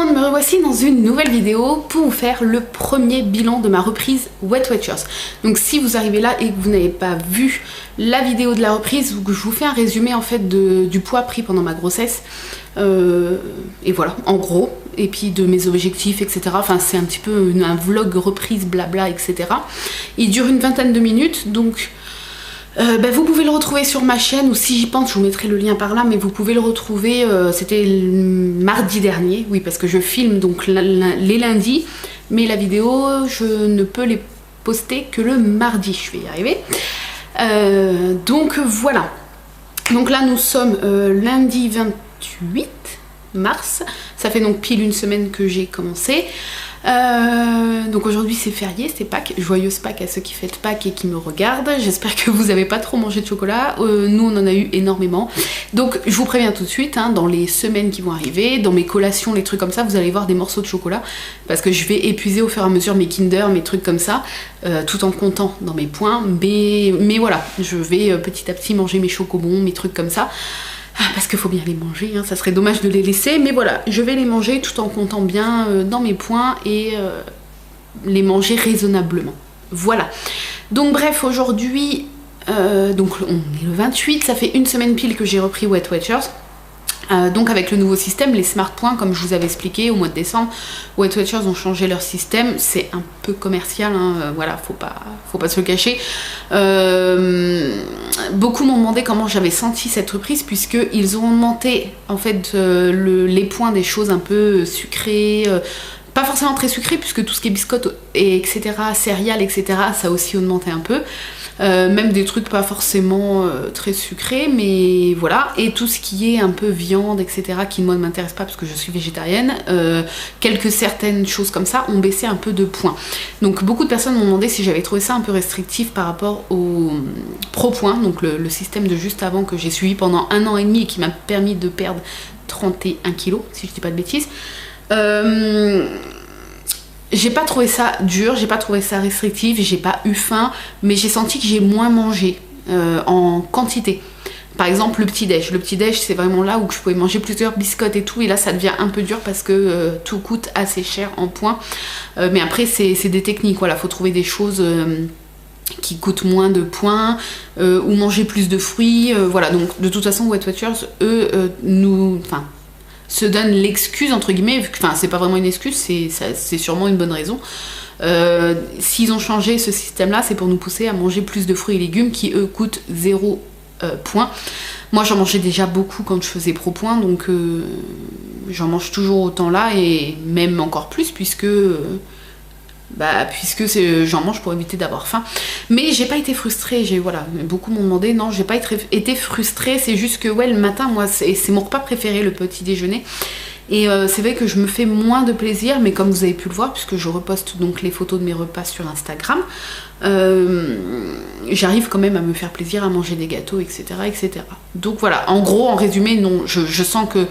monde, me revoici dans une nouvelle vidéo pour vous faire le premier bilan de ma reprise Weight Watchers. Donc si vous arrivez là et que vous n'avez pas vu la vidéo de la reprise, je vous fais un résumé en fait du poids pris pendant ma grossesse. Et voilà, en gros, et puis de mes objectifs, etc. Enfin c'est un petit peu un vlog reprise, blabla, etc. Il dure une vingtaine de minutes, donc... vous pouvez le retrouver sur ma chaîne, ou si j'y pense je vous mettrai le lien par là, mais vous pouvez le retrouver, c'était mardi dernier, oui parce que je filme donc les lundis, mais la vidéo je ne peux les poster que le mardi, je vais y arriver. Donc voilà, donc là nous sommes lundi 28 mars, ça fait donc pile une semaine que j'ai commencé. Donc aujourd'hui c'est férié, c'est Pâques, joyeuse Pâques à ceux qui fêtent Pâques et qui me regardent. J'espère que vous n'avez pas trop mangé de chocolat, nous on en a eu énormément. Donc je vous préviens tout de suite, hein, dans les semaines qui vont arriver, dans mes collations, les trucs comme ça, vous allez voir des morceaux de chocolat, parce que je vais épuiser au fur et à mesure mes Kinder, mes trucs comme ça, tout en comptant dans mes points, mais voilà, je vais petit à petit manger mes chocobons, mes trucs comme ça. Parce qu'il faut bien les manger, hein, ça serait dommage de les laisser, mais voilà, je vais les manger tout en comptant bien dans mes points et les manger raisonnablement. Voilà. Donc bref, aujourd'hui, donc on est le 28, ça fait une semaine pile que j'ai repris Weight Watchers. Donc avec le nouveau système, les Smart Points, comme je vous avais expliqué au mois de décembre, Weight Watchers ont changé leur système, c'est un peu commercial, hein, voilà, faut pas se le cacher. Beaucoup m'ont demandé comment j'avais senti cette reprise, puisqu'ils ont augmenté en fait les points des choses un peu sucrées, pas forcément très sucrées, puisque tout ce qui est biscottes, etc., céréales, etc., ça a aussi augmenté un peu. Même des trucs pas forcément très sucrés, mais voilà, et tout ce qui est un peu viande, etc., qui moi ne m'intéresse pas parce que je suis végétarienne, certaines choses comme ça ont baissé un peu de points. Donc beaucoup de personnes m'ont demandé si j'avais trouvé ça un peu restrictif par rapport au Pro Point, donc le système de juste avant que j'ai suivi pendant 1 an et demi et qui m'a permis de perdre 31 kilos, si je dis pas de bêtises. J'ai pas trouvé ça dur, j'ai pas trouvé ça restrictif, j'ai pas eu faim, mais j'ai senti que j'ai moins mangé en quantité. Par exemple le petit-déj. Le petit-déj c'est vraiment là où je pouvais manger plusieurs biscottes et tout, et là ça devient un peu dur parce que tout coûte assez cher en points. Mais après c'est des techniques, voilà, faut trouver des choses qui coûtent moins de points, ou manger plus de fruits, voilà. Donc de toute façon Weight Watchers, eux, se donne l'excuse entre guillemets, enfin c'est pas vraiment une excuse, c'est sûrement une bonne raison. S'ils ont changé ce système là, c'est pour nous pousser à manger plus de fruits et légumes qui eux coûtent 0 points. Moi j'en mangeais déjà beaucoup quand je faisais Pro Point, donc j'en mange toujours autant là, et même encore plus puisque j'en mange pour éviter d'avoir faim. Mais j'ai pas été frustrée, voilà, beaucoup m'ont demandé, non j'ai pas été frustrée, c'est juste que ouais, le matin moi c'est mon repas préféré, le petit déjeuner, et c'est vrai que je me fais moins de plaisir, mais comme vous avez pu le voir, puisque je reposte donc les photos de mes repas sur Instagram, j'arrive quand même à me faire plaisir, à manger des gâteaux, etc., etc. Donc voilà, en gros, en résumé, non, je sens que,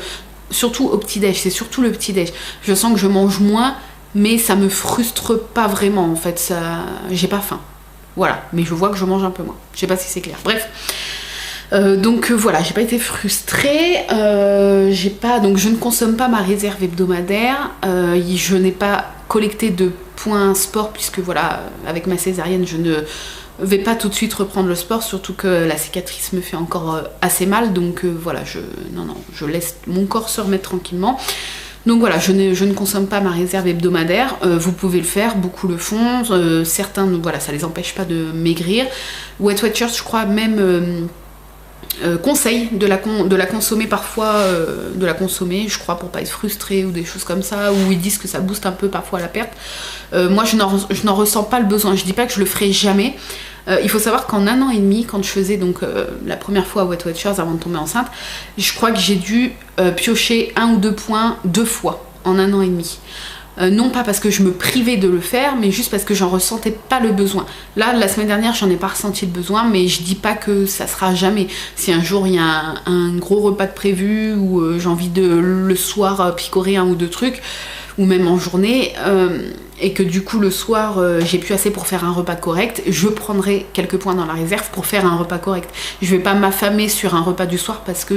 surtout au petit-déj, c'est surtout le petit-déj, je sens que je mange moins, mais ça me frustre pas vraiment en fait, j'ai pas faim. Voilà, mais je vois que je mange un peu moins. Je sais pas si c'est clair. Bref. Donc voilà, j'ai pas été frustrée. Donc je ne consomme pas ma réserve hebdomadaire. Je n'ai pas collecté de points sport, puisque voilà, avec ma césarienne, je ne vais pas tout de suite reprendre le sport, surtout que la cicatrice me fait encore assez mal. Donc voilà, je laisse mon corps se remettre tranquillement. Donc voilà, je ne consomme pas ma réserve hebdomadaire, vous pouvez le faire, beaucoup le font, certains, voilà, ça les empêche pas de maigrir. Weight Watchers, je crois même, conseille de la consommer parfois, je crois, pour pas être frustré ou des choses comme ça, ou ils disent que ça booste un peu parfois la perte. Moi je n'en ressens pas le besoin, je dis pas que je le ferai jamais. Il faut savoir qu'en 1 an et demi, quand je faisais donc la première fois à Weight Watchers avant de tomber enceinte, je crois que j'ai dû piocher 1 ou 2 points 2 fois en 1 an et demi. Non pas parce que je me privais de le faire, mais juste parce que j'en ressentais pas le besoin. Là, la semaine dernière, j'en ai pas ressenti le besoin, mais je dis pas que ça sera jamais. Si un jour il y a un gros repas de prévu, ou j'ai envie de le soir picorer 1 ou 2 trucs, ou même en journée, et que du coup le soir j'ai plus assez pour faire un repas correct, je prendrai quelques points dans la réserve pour faire un repas correct. Je vais pas m'affamer sur un repas du soir parce que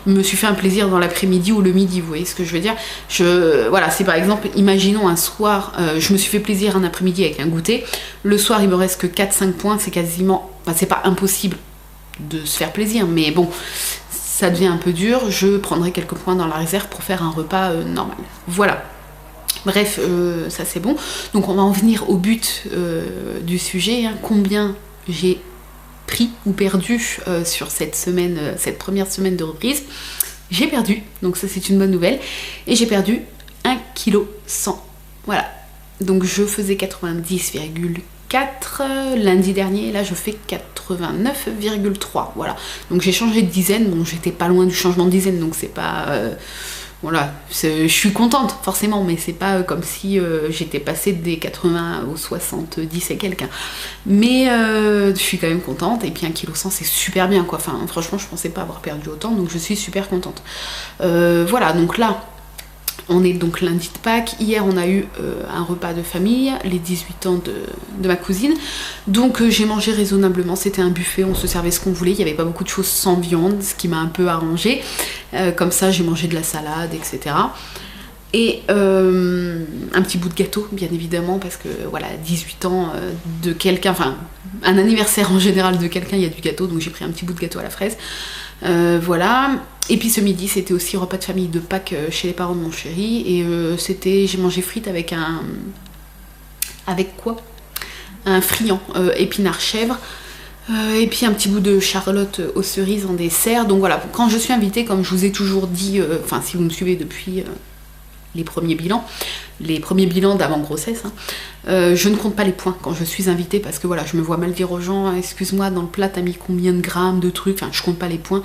me suis fait un plaisir dans l'après-midi ou le midi, vous voyez ce que je veux dire. Voilà, si par exemple, imaginons un soir, je me suis fait plaisir un après-midi avec un goûter, le soir il me reste que 4-5 points, c'est quasiment, enfin, c'est pas impossible de se faire plaisir, mais bon, ça devient un peu dur, je prendrai quelques points dans la réserve pour faire un repas normal. Voilà. Bref, ça c'est bon. Donc on va en venir au but du sujet, hein. Combien j'ai pris ou perdu sur cette semaine, cette première semaine de reprise. J'ai perdu, donc ça c'est une bonne nouvelle. Et j'ai perdu 1,1 kg. Voilà. Donc je faisais 90,4 lundi dernier, là je fais 89,3. Voilà. Donc j'ai changé de dizaine, bon j'étais pas loin du changement de dizaine, donc c'est pas... voilà, je suis contente forcément, mais c'est pas comme si j'étais passée des 80 aux 70 et quelqu'un. Mais je suis quand même contente, et puis 1,1 kg c'est super bien quoi. Enfin franchement je pensais pas avoir perdu autant, donc je suis super contente. Voilà, donc là on est donc lundi de Pâques. Hier on a eu un repas de famille, les 18 ans de ma cousine. Donc j'ai mangé raisonnablement, c'était un buffet, on se servait ce qu'on voulait, il n'y avait pas beaucoup de choses sans viande, ce qui m'a un peu arrangé. Comme ça j'ai mangé de la salade, etc. Et un petit bout de gâteau, bien évidemment, parce que voilà, 18 ans de quelqu'un, enfin un anniversaire en général de quelqu'un, il y a du gâteau, donc j'ai pris un petit bout de gâteau à la fraise. Voilà. Et puis ce midi c'était aussi repas de famille de Pâques chez les parents de mon chéri, et j'ai mangé frites avec avec quoi, un friand épinard chèvre, et puis un petit bout de charlotte aux cerises en dessert. Donc voilà, quand je suis invitée, comme je vous ai toujours dit, enfin si vous me suivez depuis les premiers bilans d'avant grossesse, hein, je ne compte pas les points quand je suis invitée, parce que voilà, je me vois mal dire aux gens, excuse-moi, dans le plat t'as mis combien de grammes de trucs, enfin je compte pas les points,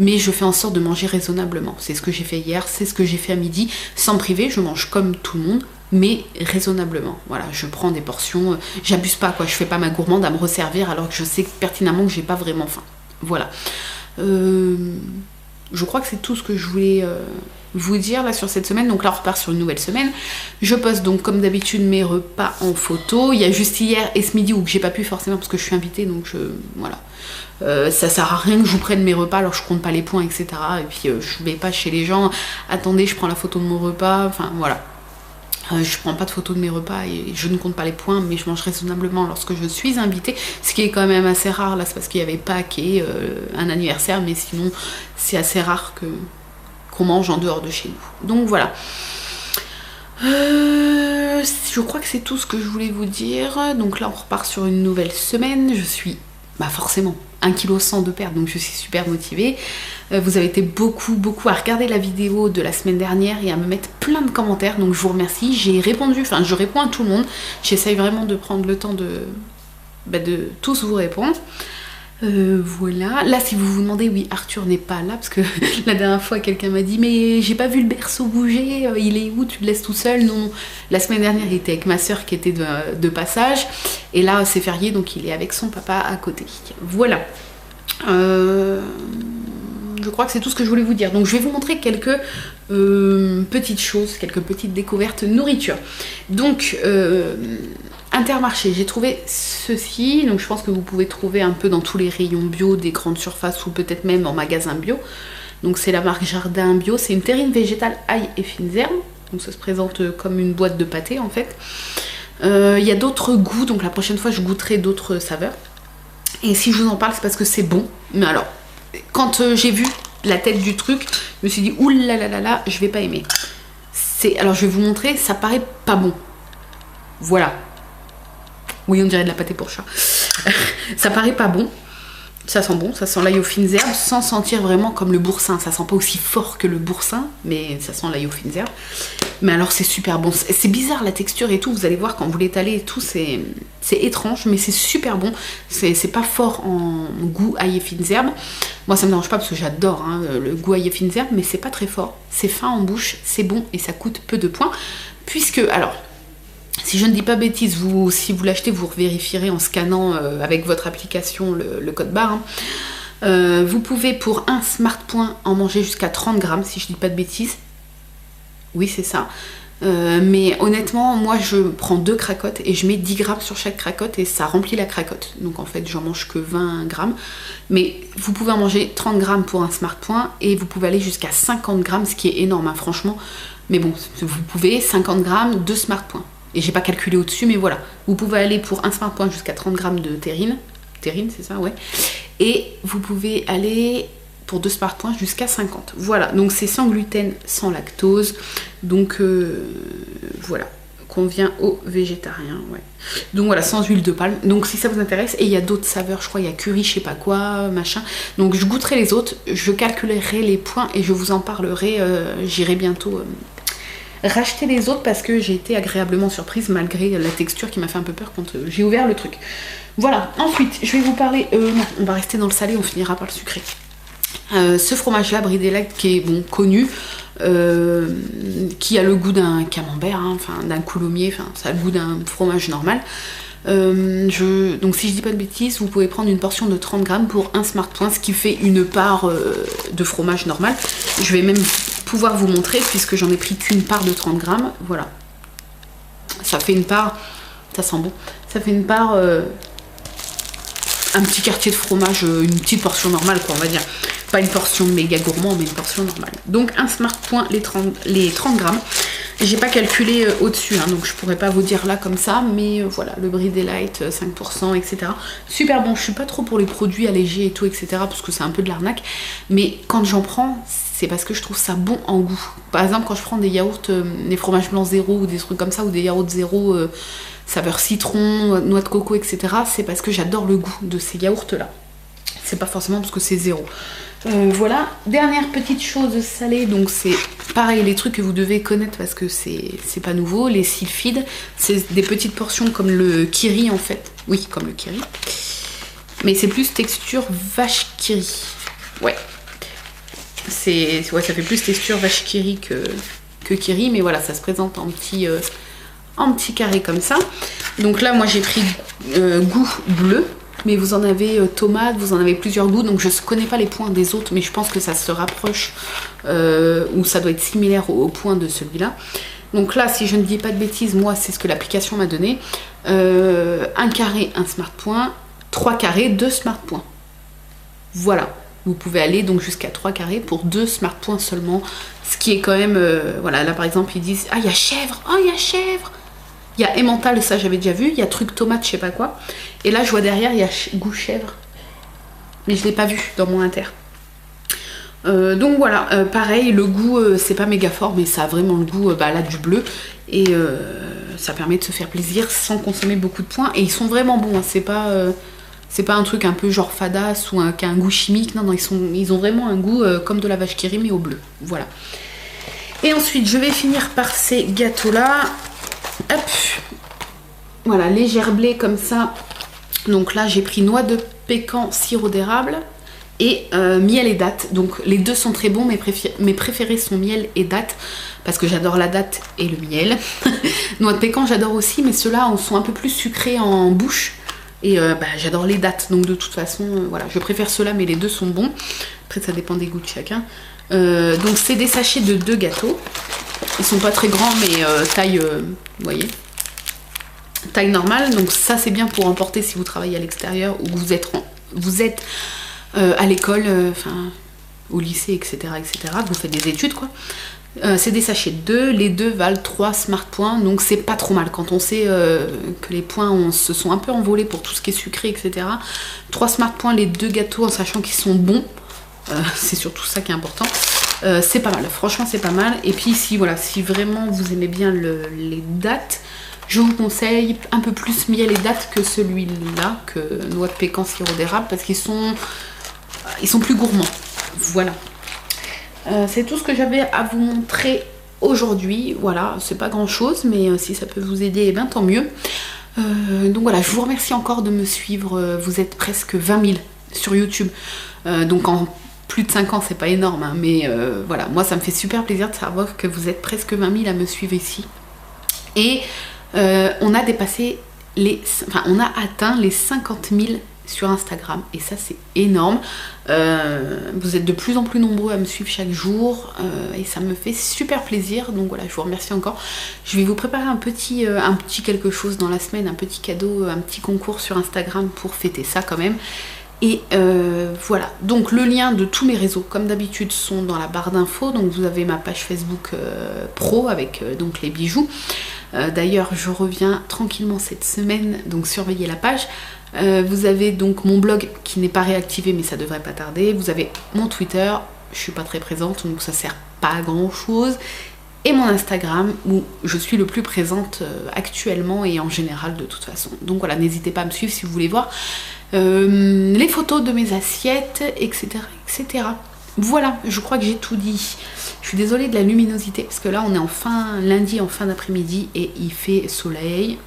mais je fais en sorte de manger raisonnablement. C'est ce que j'ai fait hier, c'est ce que j'ai fait à midi, sans me priver, je mange comme tout le monde, mais raisonnablement. Voilà, je prends des portions, j'abuse pas quoi, je fais pas ma gourmande à me resservir alors que je sais pertinemment que j'ai pas vraiment faim. Voilà. Je crois que c'est tout ce que je voulais vous dire là sur cette semaine. Donc là on repart sur une nouvelle semaine. Je poste donc comme d'habitude mes repas en photo. Il y a juste hier et ce midi où j'ai pas pu forcément parce que je suis invitée, donc voilà. Ça sert à rien que je vous prenne mes repas alors je compte pas les points, etc. Et puis je vais pas chez les gens, attendez je prends la photo de mon repas, enfin voilà. Je prends pas de photos de mes repas et je ne compte pas les points, mais je mange raisonnablement lorsque je suis invitée, ce qui est quand même assez rare. Là c'est parce qu'il y avait Pâques et un anniversaire, mais sinon c'est assez rare qu'on mange en dehors de chez nous. Donc voilà. Je crois que c'est tout ce que je voulais vous dire. Donc là on repart sur une nouvelle semaine. Je suis forcément 1,1 kg de perte, donc je suis super motivée. Vous avez été beaucoup à regarder la vidéo de la semaine dernière et à me mettre plein de commentaires, donc je vous remercie. J'ai répondu, enfin je réponds à tout le monde, j'essaye vraiment de prendre le temps de tous vous répondre. Voilà, là si vous vous demandez, oui Arthur n'est pas là parce que la dernière fois quelqu'un m'a dit mais j'ai pas vu le berceau bouger, il est où, tu le laisses tout seul? Non, la semaine dernière il était avec ma soeur qui était de passage, et là c'est férié donc il est avec son papa à côté. Voilà. Je crois que c'est tout ce que je voulais vous dire. Donc je vais vous montrer quelques petites choses, quelques petites découvertes nourriture. Donc Intermarché, j'ai trouvé ceci, donc je pense que vous pouvez trouver un peu dans tous les rayons bio des grandes surfaces ou peut-être même en magasin bio. Donc c'est la marque Jardin Bio, c'est une terrine végétale ail et fines herbes, donc ça se présente comme une boîte de pâté en fait. Il y a d'autres goûts, donc la prochaine fois je goûterai d'autres saveurs. Et si je vous en parle c'est parce que c'est bon, mais alors quand j'ai vu la tête du truc, je me suis dit oulalalala, je vais pas aimer. Alors je vais vous montrer, ça paraît pas bon. Voilà. Oui, on dirait de la pâté pour chat. Ça paraît pas bon. Ça sent bon, ça sent l'ail aux fines herbes sans sentir vraiment comme le boursin. Ça sent pas aussi fort que le boursin, mais ça sent l'ail aux fines herbes. Mais alors c'est super bon. C'est bizarre la texture et tout, vous allez voir quand vous l'étalez et tout, c'est étrange, mais c'est super bon. C'est pas fort en goût ail et fines herbes. Moi ça me dérange pas parce que j'adore hein, le goût ail et fines herbes, mais c'est pas très fort. C'est fin en bouche, c'est bon et ça coûte peu de points. Puisque, alors, si je ne dis pas bêtise, si vous l'achetez, vous vérifierez en scannant avec votre application le code barre. Hein. Vous pouvez pour un smart point en manger jusqu'à 30 grammes, si je ne dis pas de bêtises. Oui, c'est ça. Mais honnêtement, moi je prends 2 cracottes et je mets 10 grammes sur chaque cracotte et ça remplit la cracotte. Donc en fait, j'en mange que 20 grammes. Mais vous pouvez en manger 30 grammes pour un Smart Point et vous pouvez aller jusqu'à 50 grammes, ce qui est énorme, hein, franchement. Mais bon, vous pouvez 50 grammes de Smart Point. Et j'ai pas calculé au-dessus, mais voilà. Vous pouvez aller pour un Smart Point jusqu'à 30 grammes de terrine. Terrine, c'est ça, ouais. Et vous pouvez aller pour 2 Smart Points jusqu'à 50. Voilà, donc c'est sans gluten, sans lactose. Donc voilà, convient aux végétariens, ouais. Donc voilà, sans huile de palme. Donc si ça vous intéresse, et il y a d'autres saveurs, je crois, il y a curry, je sais pas quoi, machin. Donc je goûterai les autres, je calculerai les points et je vous en parlerai. J'irai bientôt racheter les autres parce que j'ai été agréablement surprise malgré la texture qui m'a fait un peu peur quand j'ai ouvert le truc. Voilà, ensuite je vais vous parler, non, on va rester dans le salé, on finira par le sucré. Ce fromage là, Brie Delight, qui est bon, connu, qui a le goût d'un camembert, hein, enfin d'un coulommiers, enfin ça a le goût d'un fromage normal. Donc si je dis pas de bêtises, vous pouvez prendre une portion de 30 grammes pour un Smart Point, ce qui fait une part de fromage normal. Je vais même pouvoir vous montrer puisque j'en ai pris qu'une part de 30 grammes, voilà. Ça fait une part, ça sent bon, ça fait une part, un petit quartier de fromage, une petite portion normale quoi, on va dire. Pas une portion méga gourmand, mais une portion normale. Donc un Smart Point, les 30 grammes. J'ai pas calculé au-dessus, hein, donc je pourrais pas vous dire là comme ça, mais voilà, le Brie Delight, 5%, etc. Super bon, je suis pas trop pour les produits allégés et tout, etc. parce que c'est un peu de l'arnaque, mais quand j'en prends, c'est parce que je trouve ça bon en goût. Par exemple, quand je prends des yaourts, des fromages blancs zéro ou des trucs comme ça, ou des yaourts zéro, saveur citron, noix de coco, etc. c'est parce que j'adore le goût de ces yaourts là. C'est pas forcément parce que c'est zéro. Voilà, dernière petite chose salée, donc c'est pareil, les trucs que vous devez connaître parce que c'est pas nouveau, les sylphides, c'est des petites portions comme le kiri en fait, oui comme le kiri, mais c'est plus texture vache kiri, ouais, ça fait plus texture vache kiri que kiri, mais voilà, ça se présente en petit carré comme ça. Donc là moi j'ai pris goût bleu, mais vous en avez tomate, vous en avez plusieurs goûts, donc je ne connais pas les points des autres, mais je pense que ça se rapproche, ou ça doit être similaire au point de celui-là. Donc là, si je ne dis pas de bêtises, moi c'est ce que l'application m'a donné. Un carré, un Smart Point, 3 carrés, 2 Smart Points. Voilà, vous pouvez aller donc jusqu'à 3 carrés pour 2 Smart Points seulement, ce qui est quand même, voilà, là par exemple ils disent, ah il y a chèvre, oh il y a chèvre. Il y a emmental, ça j'avais déjà vu, il y a truc tomate, je sais pas quoi. Et là je vois derrière, il y a goût chèvre. Mais je l'ai pas vu dans mon inter. Donc voilà, pareil, le goût c'est pas méga fort, mais ça a vraiment le goût là du bleu. Et ça permet de se faire plaisir sans consommer beaucoup de points. Et ils sont vraiment bons, hein. C'est pas un truc un peu genre fadas ou qui a un goût chimique. Non, ils ont vraiment un goût comme de la vache qui rit mais au bleu. Voilà. Et ensuite je vais finir par ces gâteaux là. Hop, voilà, les gerblés comme ça. Donc là j'ai pris noix de pécan, sirop d'érable et miel et date. Donc les deux sont très bons, mes préférés sont miel et date parce que j'adore la date et le miel. Noix de pécan j'adore aussi, mais ceux-là sont un peu plus sucrés en bouche et j'adore les dates, donc de toute façon voilà, je préfère ceux-là, mais les deux sont bons. Après ça dépend des goûts de chacun. Donc c'est des sachets de 2 gâteaux. Ils sont pas très grands, mais taille, vous voyez, taille normale. Donc ça c'est bien pour emporter si vous travaillez à l'extérieur ou que vous êtes à l'école, enfin au lycée, etc., etc. Vous faites des études quoi. C'est des sachets de 2, les 2 valent 3 Smart Points, donc c'est pas trop mal quand on sait que les points se sont un peu envolés pour tout ce qui est sucré, etc. 3 Smart Points, les 2 gâteaux en sachant qu'ils sont bons, c'est surtout ça qui est important. C'est pas mal, franchement c'est pas mal. Et puis si vraiment vous aimez bien les dates, je vous conseille un peu plus miel et dates que celui-là, que noix de pécan, sirop d'érable, parce qu'ils sont plus gourmands. Voilà. C'est tout ce que j'avais à vous montrer aujourd'hui. Voilà, c'est pas grand chose, mais si ça peut vous aider, eh bien, tant mieux. Donc voilà, je vous remercie encore de me suivre. Vous êtes presque 20 000 sur YouTube. Donc en plus de 5 ans, c'est pas énorme, hein, mais voilà, moi ça me fait super plaisir de savoir que vous êtes presque 20 000 à me suivre ici. Et on a atteint les 50 000 sur Instagram et ça c'est énorme. Vous êtes de plus en plus nombreux à me suivre chaque jour et ça me fait super plaisir, donc voilà, je vous remercie encore. Je vais vous préparer un petit quelque chose dans la semaine, un petit cadeau, un petit concours sur Instagram pour fêter ça quand même. Et voilà, donc le lien de tous mes réseaux comme d'habitude sont dans la barre d'infos. Donc vous avez ma page Facebook pro avec donc les bijoux. D'ailleurs je reviens tranquillement cette semaine, donc surveillez la page. Vous avez donc mon blog qui n'est pas réactivé mais ça devrait pas tarder. Vous avez mon Twitter, je suis pas très présente donc ça sert pas à grand chose. Et mon Instagram où je suis le plus présente actuellement et en général de toute façon. Donc voilà, n'hésitez pas à me suivre si vous voulez voir les photos de mes assiettes, etc. etc. Voilà, je crois que j'ai tout dit. Je suis désolée de la luminosité parce que là on est lundi en fin d'après-midi et il fait soleil.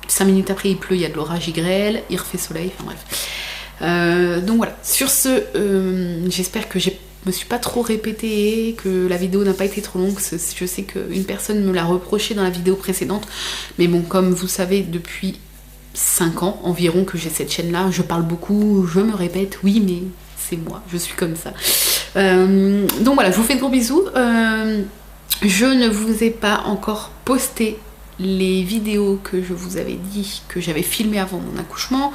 5 minutes après il pleut, il y a de l'orage, il grêle, il refait soleil, enfin bref. Donc voilà, sur ce, j'espère que je me suis pas trop répétée, que la vidéo n'a pas été trop longue. Je sais qu'une personne me l'a reproché dans la vidéo précédente, mais bon, comme vous savez depuis 5 ans environ que j'ai cette chaîne là, je parle beaucoup, je me répète, oui mais c'est moi, je suis comme ça. Donc voilà, je vous fais de gros bisous. Je ne vous ai pas encore posté les vidéos que je vous avais dit que j'avais filmées avant mon accouchement.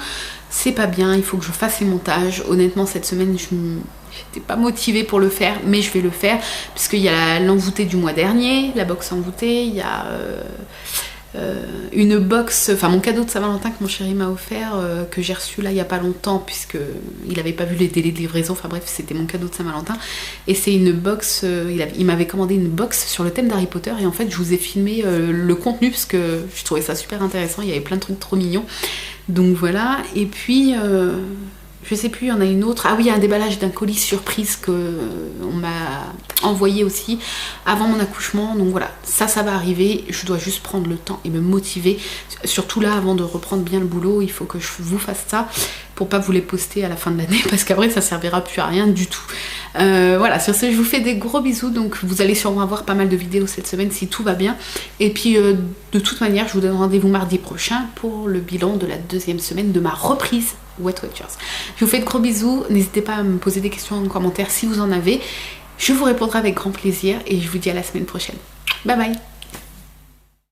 C'est pas bien, il faut que je fasse les montages. Honnêtement cette semaine j'étais pas motivée pour le faire, mais je vais le faire puisqu'il y a l'envoûtée du mois dernier, la box envoûtée, il y a une box, enfin mon cadeau de Saint-Valentin que mon chéri m'a offert, que j'ai reçu là il y a pas longtemps puisque il avait pas vu les délais de livraison, enfin bref c'était mon cadeau de Saint-Valentin et c'est une box, il m'avait commandé une box sur le thème d'Harry Potter et en fait je vous ai filmé le contenu parce que je trouvais ça super intéressant, il y avait plein de trucs trop mignons, donc voilà. Et puis je sais plus, il y en a une autre. Ah oui, il y a un déballage d'un colis surprise qu'on m'a envoyé aussi avant mon accouchement. Donc voilà, ça va arriver. Je dois juste prendre le temps et me motiver. Surtout là, avant de reprendre bien le boulot, il faut que je vous fasse ça pour pas vous les poster à la fin de l'année parce qu'après ça servira plus à rien du tout. Voilà, sur ce, je vous fais des gros bisous. Donc vous allez sûrement avoir pas mal de vidéos cette semaine si tout va bien. Et puis de toute manière, je vous donne rendez-vous mardi prochain pour le bilan de la 2e semaine de ma reprise Wet Watchers. Je vous fais de gros bisous, n'hésitez pas à me poser des questions en commentaire si vous en avez. Je vous répondrai avec grand plaisir et je vous dis à la semaine prochaine. Bye bye.